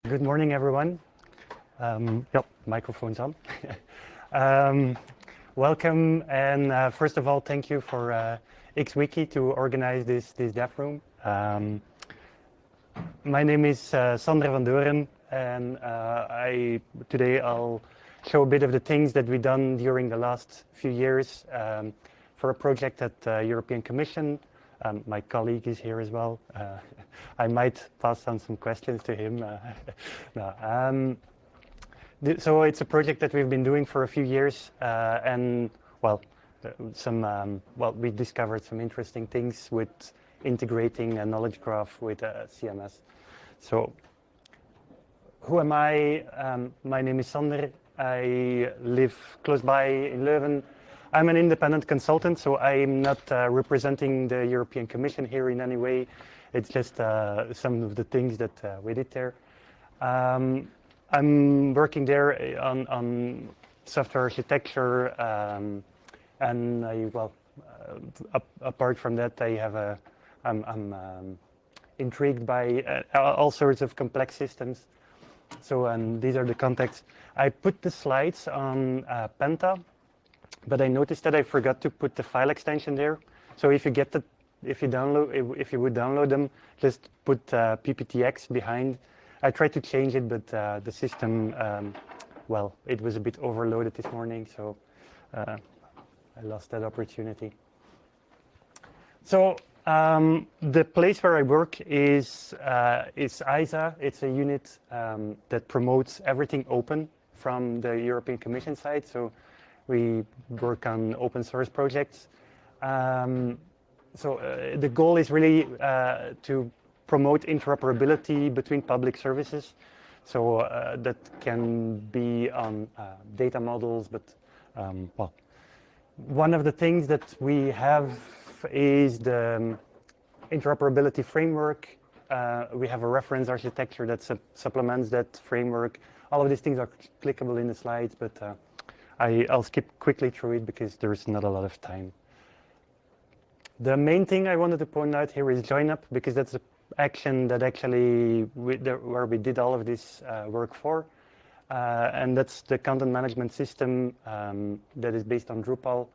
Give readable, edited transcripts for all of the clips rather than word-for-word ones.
Good morning, everyone. Yep, microphone's on. um, Welcome, and first of all, thank you for XWiki to organize this dev room. My name is Sander van Deuren, and today I'll show a bit of the things that we've done during the last few years for a project at the European Commission. My colleague is here as well. I might pass on some questions to him. So it's a project that we've been doing for a few years, and well, we discovered some interesting things with integrating a knowledge graph with CMS. So, who am I? My name is Sander. I live close by in Leuven. I'm an independent consultant, so I'm not representing the European Commission here in any way. It's just some of the things that we did there. I'm working there on software architecture, and apart from that, I'm intrigued by all sorts of complex systems. So, and these are the contexts. I put the slides on Penta, but I noticed that I forgot to put the file extension there. So if you would download them, just put pptx behind. I tried to change it, but the system, it was a bit overloaded this morning, so I lost that opportunity. So the place where I work is ISA. It's a unit that promotes everything open from the European Commission side. So we work on open source projects. The goal is really to promote interoperability between public services. So that can be on data models, but one of the things that we have is the interoperability framework. We have a reference architecture that supplements that framework. All of these things are clickable in the slides, but I'll skip quickly through it because there's not a lot of time. The main thing I wanted to point out here is join up, because that's the action that actually where we did all of this work for, and that's the content management system that is based on Drupal.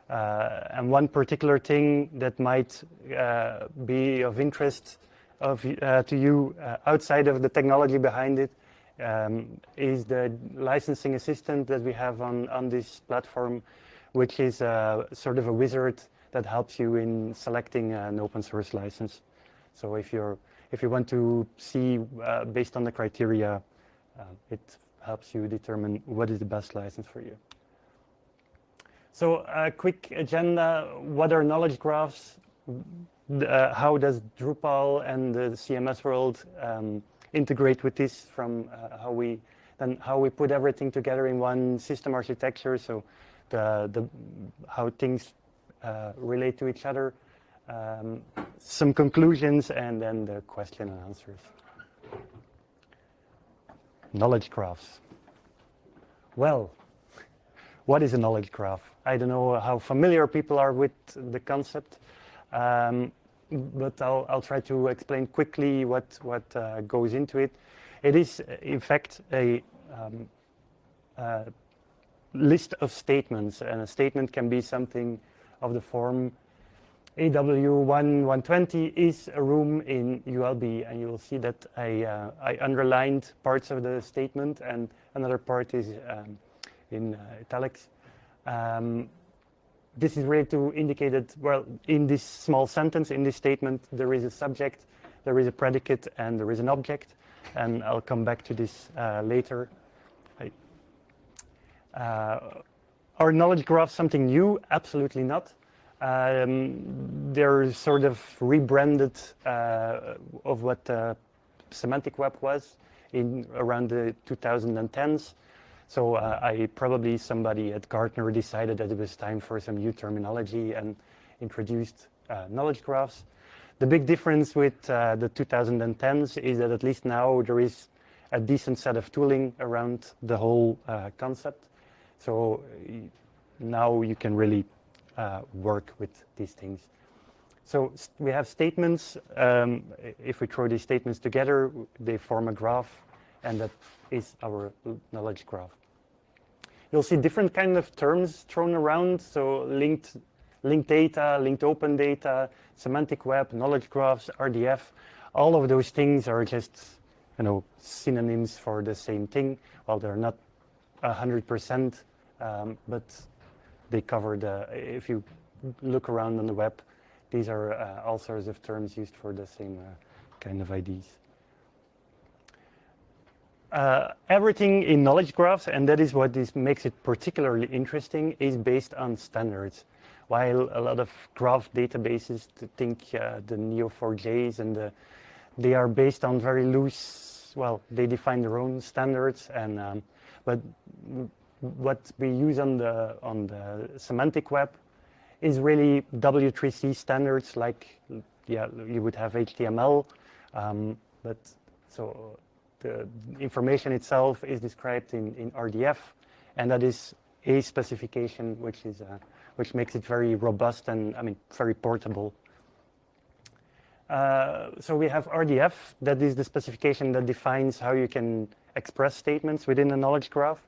And one particular thing that might be of interest to you outside of the technology behind it is the licensing assistant that we have on this platform, which is sort of a wizard that helps you in selecting an open source license. So if you want to see based on the criteria, it helps you determine what is the best license for you. So a quick agenda: what are knowledge graphs? How does Drupal and the CMS world integrate with this? From how we put everything together in one system architecture. So how things relate to each other. Some conclusions, and then the question and answers. Knowledge graphs. Well, what is a knowledge graph? I don't know how familiar people are with the concept, but I'll try to explain quickly what goes into it. It is, in fact, a list of statements, and a statement can be something of the form AW1-120 is a room in ULB, and you will see that I underlined parts of the statement, and another part is in italics. This is really to indicate that, well, in this small sentence, in this statement, there is a subject, there is a predicate, and there is an object, and I'll come back to this later. Are knowledge graphs something new? Absolutely not. They're sort of rebranded of what semantic web was in around the 2010s. So somebody at Gartner decided that it was time for some new terminology and introduced knowledge graphs. The big difference with the 2010s is that at least now there is a decent set of tooling around the whole concept. So now you can really work with these things. So we have statements. If we throw these statements together, they form a graph. and that is our knowledge graph. You'll see different kind of terms thrown around, so linked data, linked open data, semantic web, knowledge graphs, RDF. All of those things are just, synonyms for the same thing. Well, they're not 100%, but they cover if you look around on the web, these are all sorts of terms used for the same kind of IDs. Everything in knowledge graphs, and that is what makes it particularly interesting, is based on standards. While a lot of graph databases, think the Neo4js, and they are based on very loose, well, they define their own standards, and but what we use on the semantic web is really W3C standards, like you would have HTML, but so the information itself is described in RDF, and that is a specification which makes it very robust and very portable. So we have RDF, that is the specification that defines how you can express statements within a knowledge graph.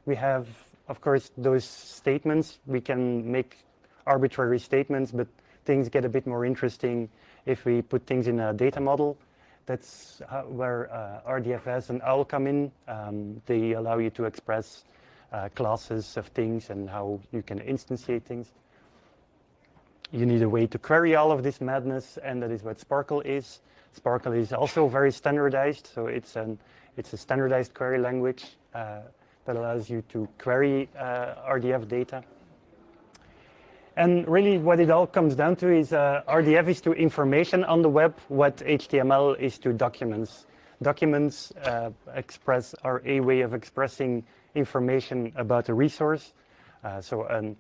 We have, of course, those statements. We can make arbitrary statements, but things get a bit more interesting if we put things in a data model. That's where RDFS and OWL come in. They allow you to express classes of things and how you can instantiate things. You need a way to query all of this madness, and that is what Sparkle is. Sparkle is also very standardized, so it's a standardized query language that allows you to query RDF data. And really what it all comes down to is RDF is to information on the web what HTML is to documents. Documents are a way of expressing information about a resource. So an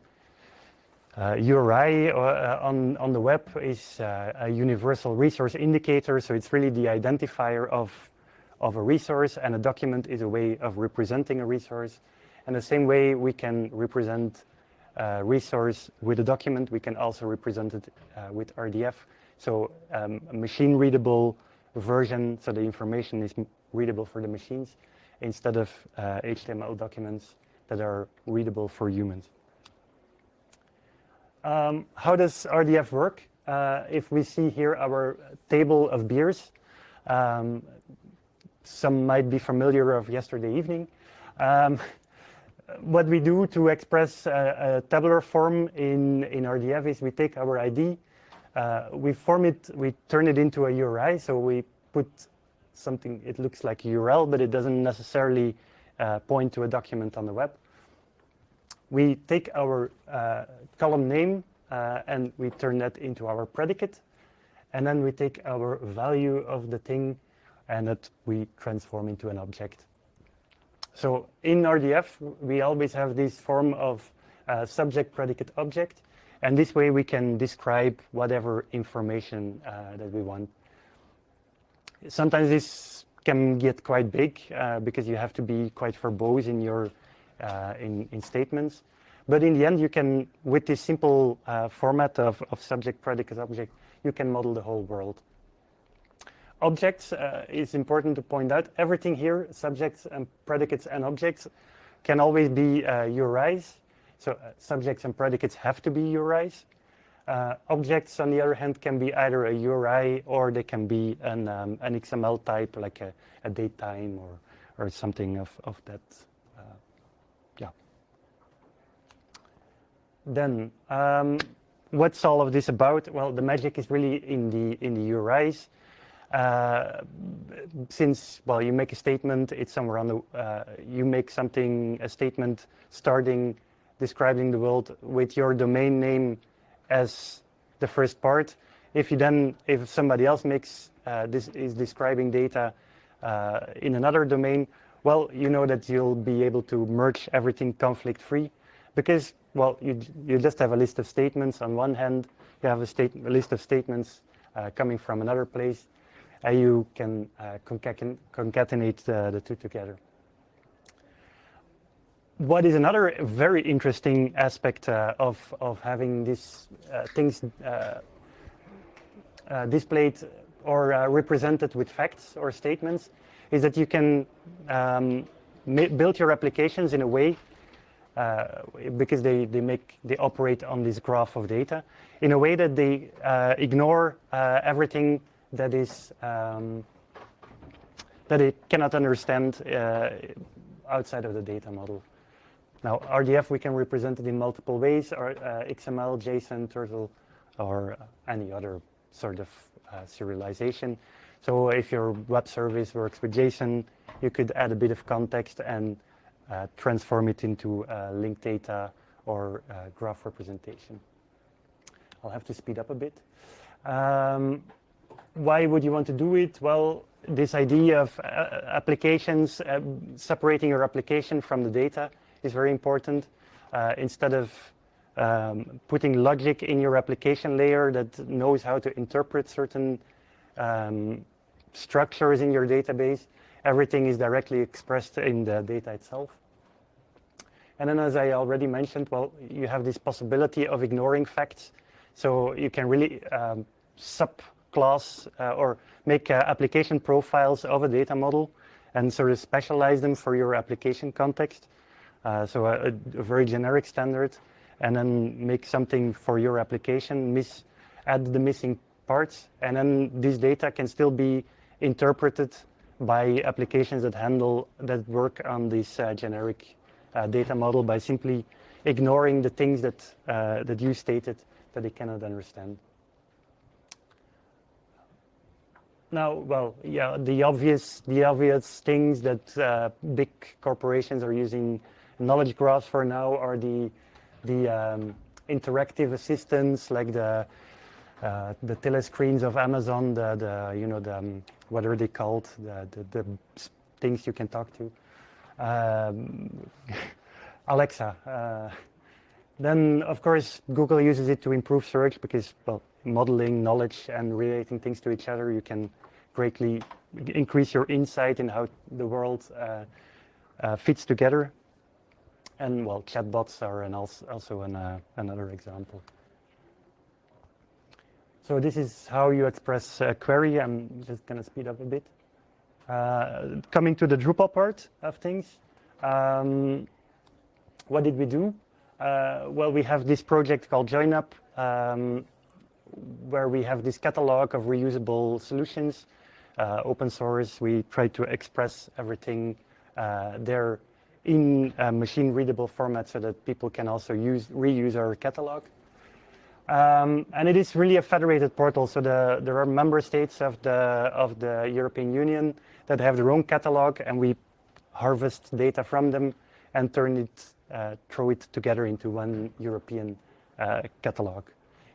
URI on the web is a universal resource indicator, so it's really the identifier of a resource, and a document is a way of representing a resource. And the same way we can represent a resource with a document, we can also represent it with RDF. So a machine-readable version, so the information is readable for the machines, instead of HTML documents that are readable for humans. How does RDF work? If we see here our table of beers, some might be familiar of yesterday evening. What we do to express a tabular form in RDF is we take our ID, we turn it into a URI, so we put something, it looks like a URL, but it doesn't necessarily point to a document on the web. We take our column name and we turn that into our predicate, and then we take our value of the thing and that we transform into an object. So in RDF, we always have this form of subject, predicate, object, and this way we can describe whatever information that we want. Sometimes this can get quite big because you have to be quite verbose in your in statements. But in the end, you can, with this simple format of subject, predicate, object, you can model the whole world. Objects is important to point out. Everything here, subjects and predicates and objects, can always be URIs. So subjects and predicates have to be URIs. Objects, on the other hand, can be either a URI or they can be an XML type, like a date time or something of that. Then, what's all of this about? Well, the magic is really in the URIs. Since, well, you make a statement, it's somewhere on the, you make a statement starting, describing the world with your domain name as the first part. If somebody else makes, is describing data in another domain, well, you know that you'll be able to merge everything conflict-free, because, well, you just have a list of statements on one hand, you have a list of statements coming from another place, and you can concatenate the two together. What is another very interesting aspect of having these things displayed or represented with facts or statements is that you can build your applications in a way, because they operate on this graph of data, in a way that they ignore everything that is that it cannot understand outside of the data model. Now, RDF, we can represent it in multiple ways, or XML, JSON, Turtle, or any other sort of serialization. So if your web service works with JSON, you could add a bit of context and transform it into linked data or graph representation. I'll have to speed up a bit. Why would you want to do it? Well, this idea of applications, separating your application from the data is very important. Instead of putting logic in your application layer that knows how to interpret certain structures in your database, everything is directly expressed in the data itself. And then, as I already mentioned, well, you have this possibility of ignoring facts. So you can really subclass or make application profiles of a data model and sort of specialize them for your application context. So a very generic standard, and then make something for your application, add the missing parts, and then this data can still be interpreted by applications that work on this generic data model by simply ignoring the things that you stated that they cannot understand. Now, well, yeah, the obvious things that big corporations are using knowledge graphs for now are the interactive assistants like the telescreens of Amazon, what are they called? The things you can talk to. Alexa. Then, of course, Google uses it to improve search because, well, modeling knowledge and relating things to each other, you can greatly increase your insight in how the world fits together. And, well, chatbots are also another example. So this is how you express a query. I'm just going to speed up a bit. Coming to the Drupal part of things, what did we do? Well, we have this project called JoinUp, where we have this catalog of reusable solutions, open source. We try to express everything there in a machine-readable format so that people can also reuse our catalog. And it is really a federated portal, so there are member states of the European Union that have their own catalog, and we harvest data from them and throw it together into one European catalog.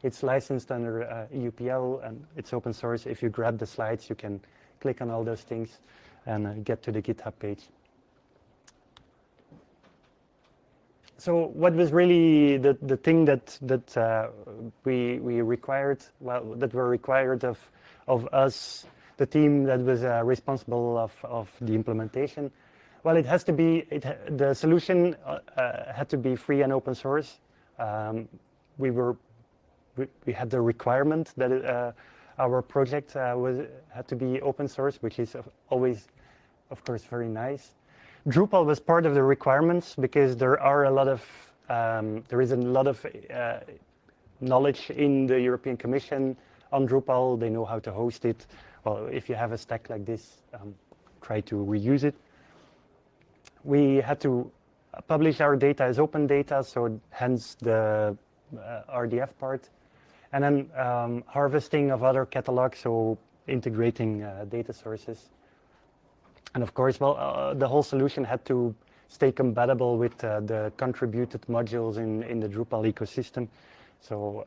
It's licensed under EUPL and it's open source. If you grab the slides, you can click on all those things and get to the GitHub page. So what was really the thing that we required, well, that were required of us, the team that was responsible of the implementation? Well, it has to be, the solution had to be free and open source. We had the requirement that our project had to be open source, which is always, of course, very nice. Drupal was part of the requirements because there is a lot of knowledge in the European Commission on Drupal. They know how to host it. Well, if you have a stack like this, try to reuse it. We had to publish our data as open data, so hence the RDF part. And then harvesting of other catalogs, so integrating data sources. And of course, well, the whole solution had to stay compatible with the contributed modules in the Drupal ecosystem. So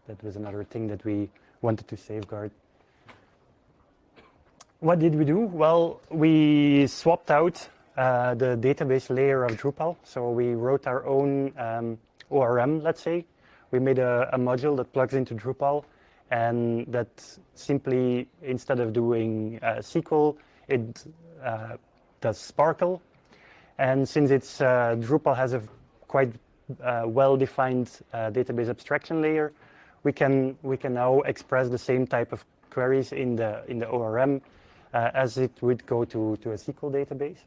that was another thing that we wanted to safeguard. What did we do? Well, we swapped out the database layer of Drupal. So we wrote our own ORM, let's say. We made a module that plugs into Drupal, and that simply, instead of doing SQL, it does Sparkle. And since it's Drupal has a quite well-defined database abstraction layer, we can now express the same type of queries in the ORM as it would go to a SQL database.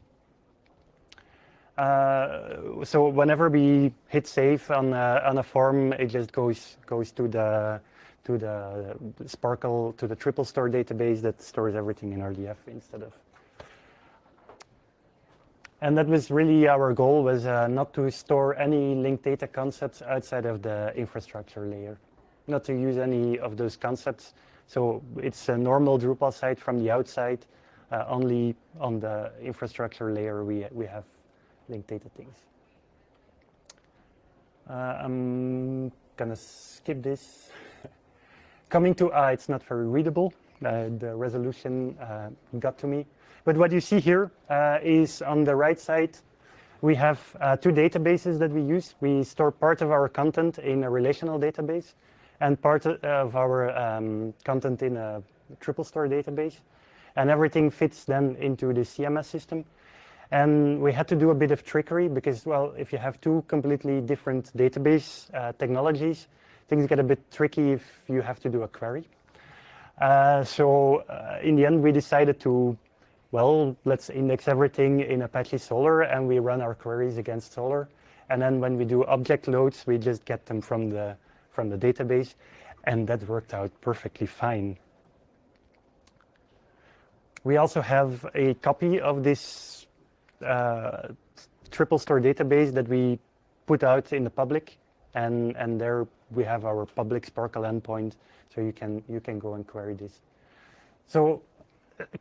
So whenever we hit save on a form, it just goes to the Sparkle, to the triple store database that stores everything in RDF instead of. And that was really our goal, was not to store any linked data concepts outside of the infrastructure layer, not to use any of those concepts. So it's a normal Drupal site from the outside, only on the infrastructure layer we have linked data things. I'm gonna skip this. Coming to, it's not very readable. The resolution got to me. But what you see here is on the right side, we have two databases that we use. We store part of our content in a relational database and part of our content in a triple store database. And everything fits then into the CMS system. And we had to do a bit of trickery because, well, if you have two completely different database technologies, things get a bit tricky if you have to do a query. So in the end, we decided to, well, let's index everything in Apache Solr, and we run our queries against Solr. And then when we do object loads, we just get them from the database, and that worked out perfectly fine. We also have a copy of this triple store database that we put out in the public, and there we have our public Sparkle endpoint, so you can go and query this. So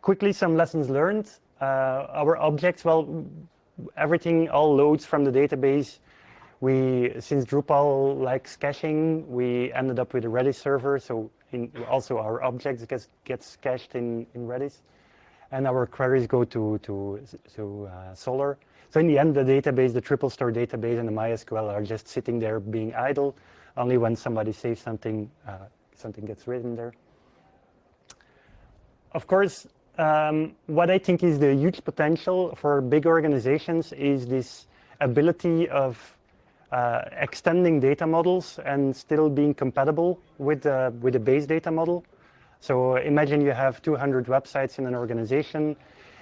quickly, some lessons learned. Our objects, well, everything all loads from the database. Since Drupal likes caching, we ended up with a Redis server, so also our objects gets cached in Redis. And our queries go to Solr. So in the end, the database, the triple store database and the MySQL are just sitting there being idle. Only when somebody saves something, something gets written there. Of course, what I think is the huge potential for big organizations is this ability of extending data models and still being compatible with the base data model. So imagine you have 200 websites in an organization.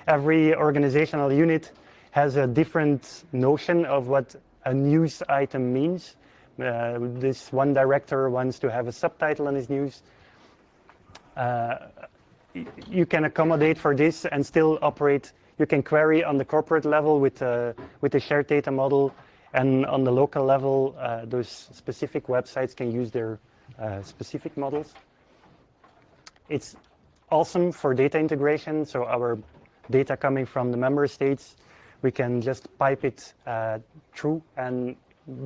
Every organizational unit has a different notion of what a news item means. This one director wants to have a subtitle on his news. You can accommodate for this and still operate. You can query on the corporate level with the shared data model, and on the local level, those specific websites can use their specific models. It's awesome for data integration. So our data coming from the member states, we can just pipe it through and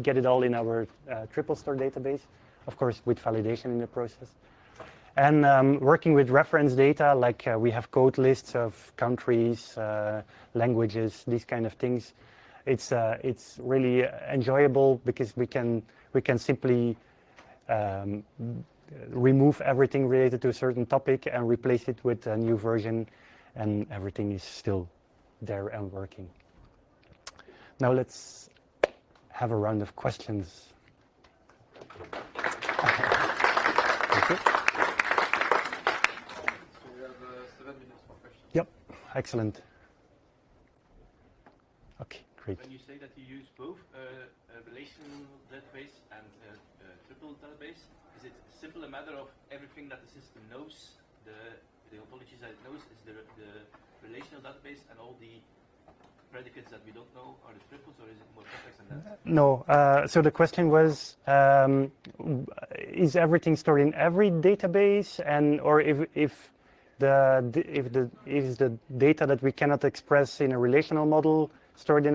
get it all in our triple store database, of course, with validation in the process. And working with reference data, like we have code lists of countries, languages, these kind of things. It's really enjoyable because we can simply remove everything related to a certain topic and replace it with a new version, and everything is still there and working. Now let's have a round of questions. Thank you. So we have 7 minutes for questions. Yep, excellent. Okay, great. When you say that you use both a relational database and a triple database, is it simply a matter of everything that the system knows, the ontologies that it knows is the relational database, and all the predicates that we don't know are the triples, or is it more complex than that? No. So the question was, is everything stored in every database, and or if the data that we cannot express in a relational model stored in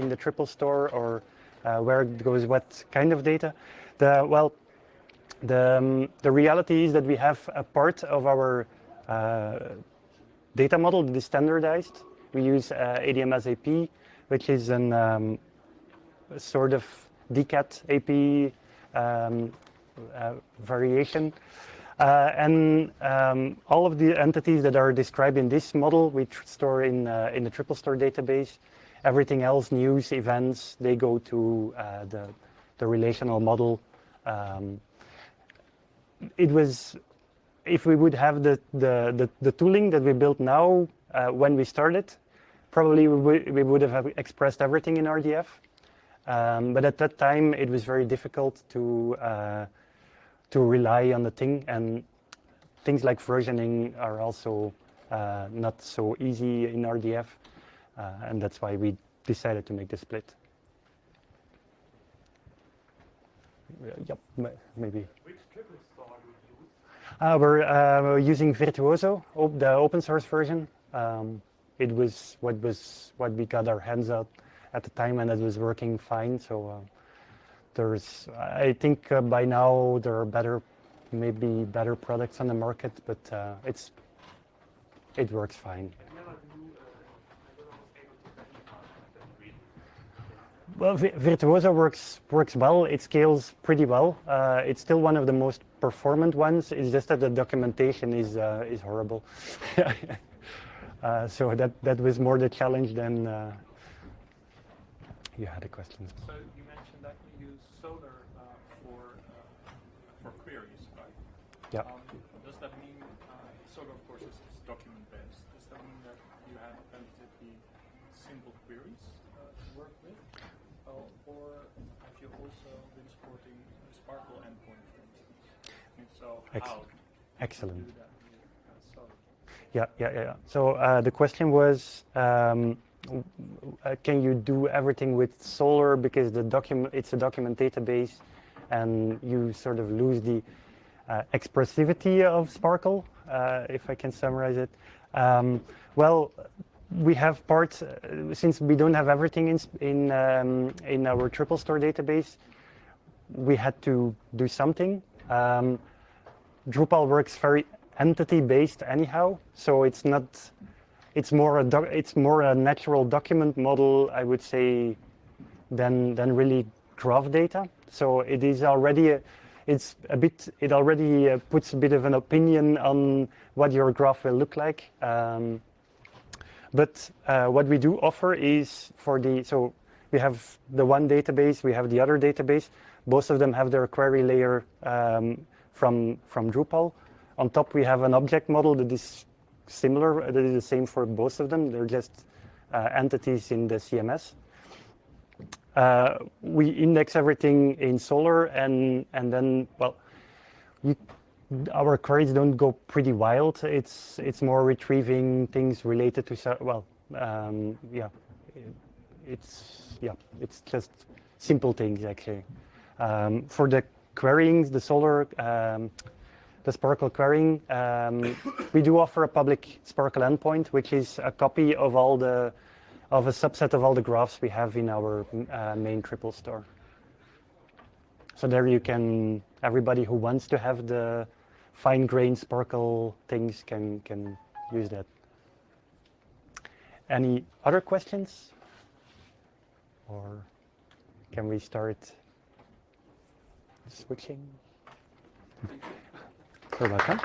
the triple store, or where it goes what kind of data? The reality is that we have a part of our data model that is standardized. We use ADMS AP, which is a sort of DCAT AP variation. And all of the entities that are described in this model, we store in the triple store database. Everything else, news, events, they go to the relational model. It if we would have the tooling that we built now when we started, probably we would have expressed everything in RDF. But at that time, it was very difficult to rely on the thing, and things like versioning are also not so easy in RDF, and that's why we decided to make the split. Yep, maybe. Which triple store do you use? We're using Virtuoso, the open source version. It was what we got our hands on at the time, and it was working fine. So I think by now there are maybe better products on the market, but it works fine. Well, Virtuoso works well. It scales pretty well. It's still one of the most performant ones. It's just that the documentation is horrible. So that was more the challenge than you had a question. So you mentioned that you use Solar for queries, right? Yeah. Does that mean Solar, of course, is document based? Does that mean that you have relatively simple queries to work with, or have you also been supporting a Sparkle endpoint, for instance? If so, how? Excellent. Do you do that with Solar? Yeah. So the question was, can you do everything with Solar because it's a document database, and you sort of lose the expressivity of Sparkle, if I can summarize it. Well, we have parts since we don't have everything in our triple store database. We had to do something. Drupal works very entity-based anyhow, so it's more a natural document model, I would say, than really graph data. So it is already it already puts a bit of an opinion on what your graph will look like. But what we do offer is so we have the one database, we have the other database. Both of them have their query layer from Drupal. On top, we have an object model that is similar. That is the same for both of them. They're just entities in the CMS. We index everything in Solar, and then, well, our queries don't go pretty wild. It's more retrieving things related to, it's just simple things actually. For the querying, the Solar, the Sparkle querying, we do offer a public Sparkle endpoint, which is a copy of a subset of all the graphs we have in our main triple store. So there you can, everybody who wants to have the fine-grained Sparkle things can use that. Any other questions? Or can we start switching? You're welcome.